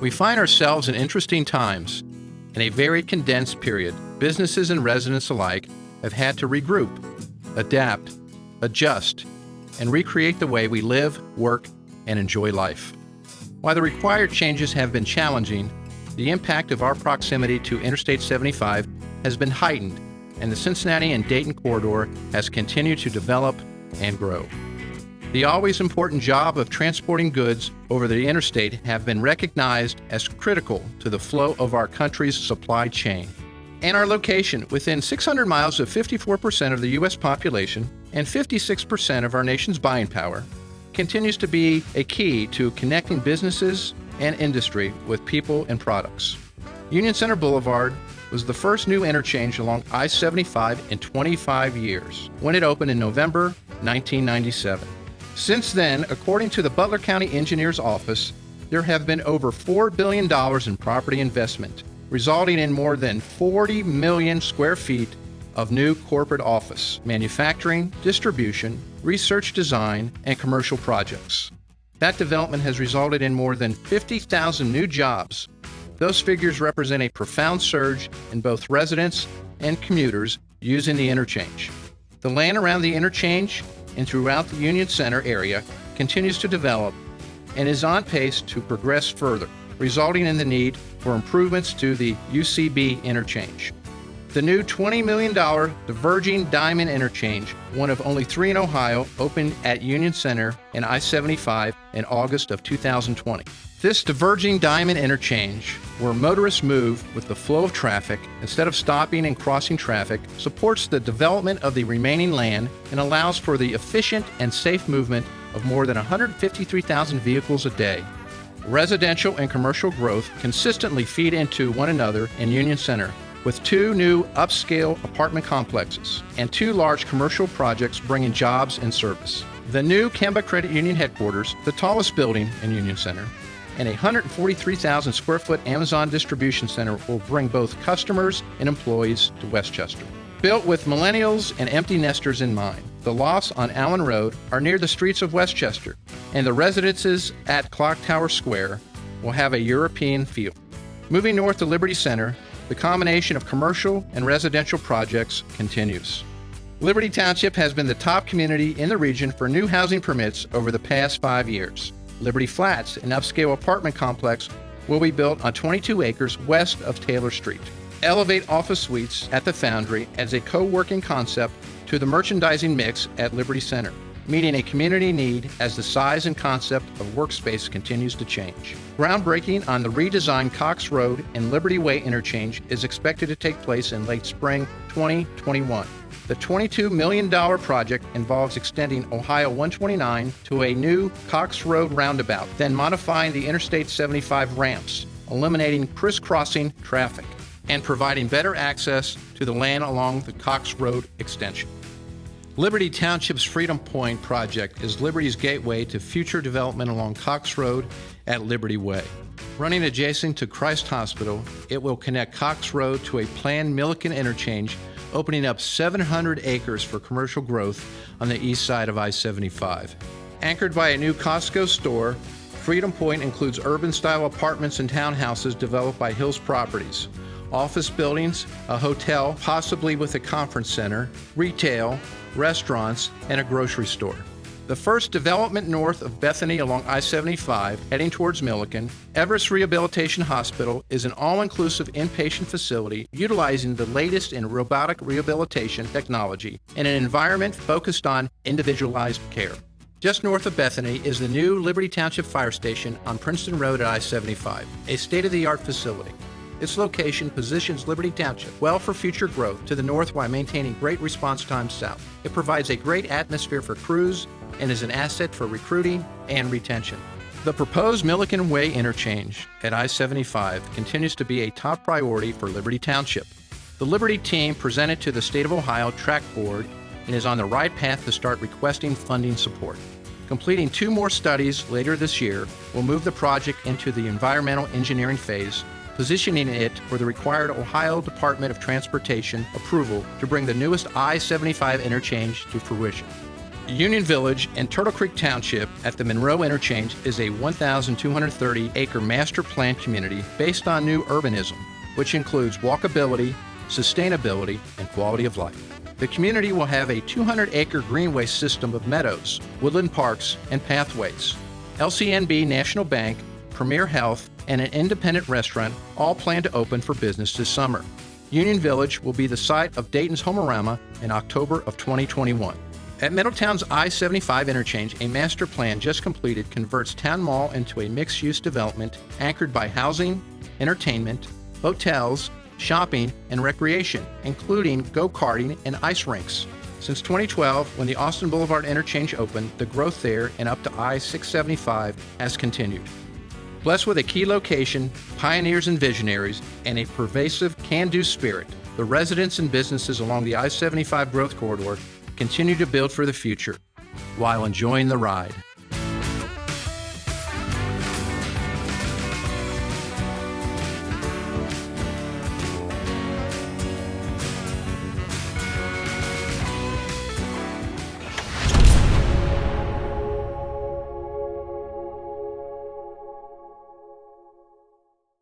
We find ourselves in interesting times. In a very condensed period, businesses and residents alike have had to regroup, adapt, adjust, and recreate the way we live, work, and enjoy life. While the required changes have been challenging, the impact of our proximity to Interstate 75 has been heightened, and the Cincinnati and Dayton corridor has continued to develop and grow. The always important job of transporting goods over the interstate have been recognized as critical to the flow of our country's supply chain. And our location within 600 miles of 54% of the U.S. population and 56% of our nation's buying power continues to be a key to connecting businesses and industry with people and products. Union Center Boulevard was the first new interchange along I-75 in 25 years when it opened in November 1997. Since then, according to the Butler County Engineer's Office, there have been over $4 billion in property investment, resulting in more than 40 million square feet of new corporate office, manufacturing, distribution, research design, and commercial projects. That development has resulted in more than 50,000 new jobs. Those figures represent a profound surge in both residents and commuters using the interchange. The land around the interchange and throughout the Union Center area continues to develop and is on pace to progress further, resulting in the need for improvements to the UCB interchange. The new $20 million Diverging Diamond Interchange, one of only 3 in Ohio, opened at Union Center and I-75 in August of 2020. This Diverging Diamond Interchange, where motorists move with the flow of traffic instead of stopping and crossing traffic, supports the development of the remaining land and allows for the efficient and safe movement of more than 153,000 vehicles a day. Residential and commercial growth consistently feed into one another in Union Center, with 2 new upscale apartment complexes and 2 large commercial projects bringing jobs and service. The new Kemba Credit Union headquarters, the tallest building in Union Center, and a 143,000 square foot Amazon distribution center will bring both customers and employees to Westchester. Built with millennials and empty nesters in mind, the lofts on Allen Road are near the streets of Westchester, and the residences at Clock Tower Square will have a European feel. Moving north to Liberty Center, the combination of commercial and residential projects continues. Liberty Township has been the top community in the region for new housing permits over the past 5 years. Liberty Flats, an upscale apartment complex, will be built on 22 acres west of Taylor Street. Elevate office suites at the Foundry as a co-working concept to the merchandising mix at Liberty Center, meeting a community need as the size and concept of workspace continues to change. Groundbreaking on the redesigned Cox Road and Liberty Way Interchange is expected to take place in late spring 2021. The $22 million project involves extending Ohio 129 to a new Cox Road roundabout, then modifying the Interstate 75 ramps, eliminating crisscrossing traffic, and providing better access to the land along the Cox Road extension. Liberty Township's Freedom Point project is Liberty's gateway to future development along Cox Road at Liberty Way. Running adjacent to Christ Hospital, it will connect Cox Road to a planned Milliken interchange, opening up 700 acres for commercial growth on the east side of I-75. Anchored by a new Costco store, Freedom Point includes urban-style apartments and townhouses developed by Hills Properties, office buildings, a hotel, possibly with a conference center, retail, restaurants, and a grocery store. The first development north of Bethany along I-75, heading towards Milliken, Everest Rehabilitation Hospital is an all-inclusive inpatient facility utilizing the latest in robotic rehabilitation technology in an environment focused on individualized care. Just north of Bethany is the new Liberty Township Fire Station on Princeton Road at I-75, a state-of-the-art facility. Its location positions Liberty Township well for future growth to the north while maintaining great response times south. It provides a great atmosphere for crews and is an asset for recruiting and retention. The proposed Milliken Way Interchange at I-75 continues to be a top priority for Liberty Township. The Liberty team presented to the State of Ohio Track Board and is on the right path to start requesting funding support. Completing 2 more studies later this year will move the project into the environmental engineering phase, positioning it for the required Ohio Department of Transportation approval to bring the newest I-75 interchange to fruition. Union Village and Turtle Creek Township at the Monroe Interchange is a 1,230-acre master plan community based on new urbanism, which includes walkability, sustainability, and quality of life. The community will have a 200-acre greenway system of meadows, woodland parks, and pathways. LCNB National Bank, Premier Health, and an independent restaurant all plan to open for business this summer. Union Village will be the site of Dayton's Homeorama in October of 2021. At Middletown's I-75 interchange, a master plan just completed converts Town Mall into a mixed-use development anchored by housing, entertainment, hotels, shopping, and recreation, including go-karting and ice rinks. Since 2012, when the Austin Boulevard interchange opened, the growth there and up to I-675 has continued. Blessed with a key location, pioneers and visionaries, and a pervasive can-do spirit, the residents and businesses along the I-75 growth corridor continue to build for the future while enjoying the ride.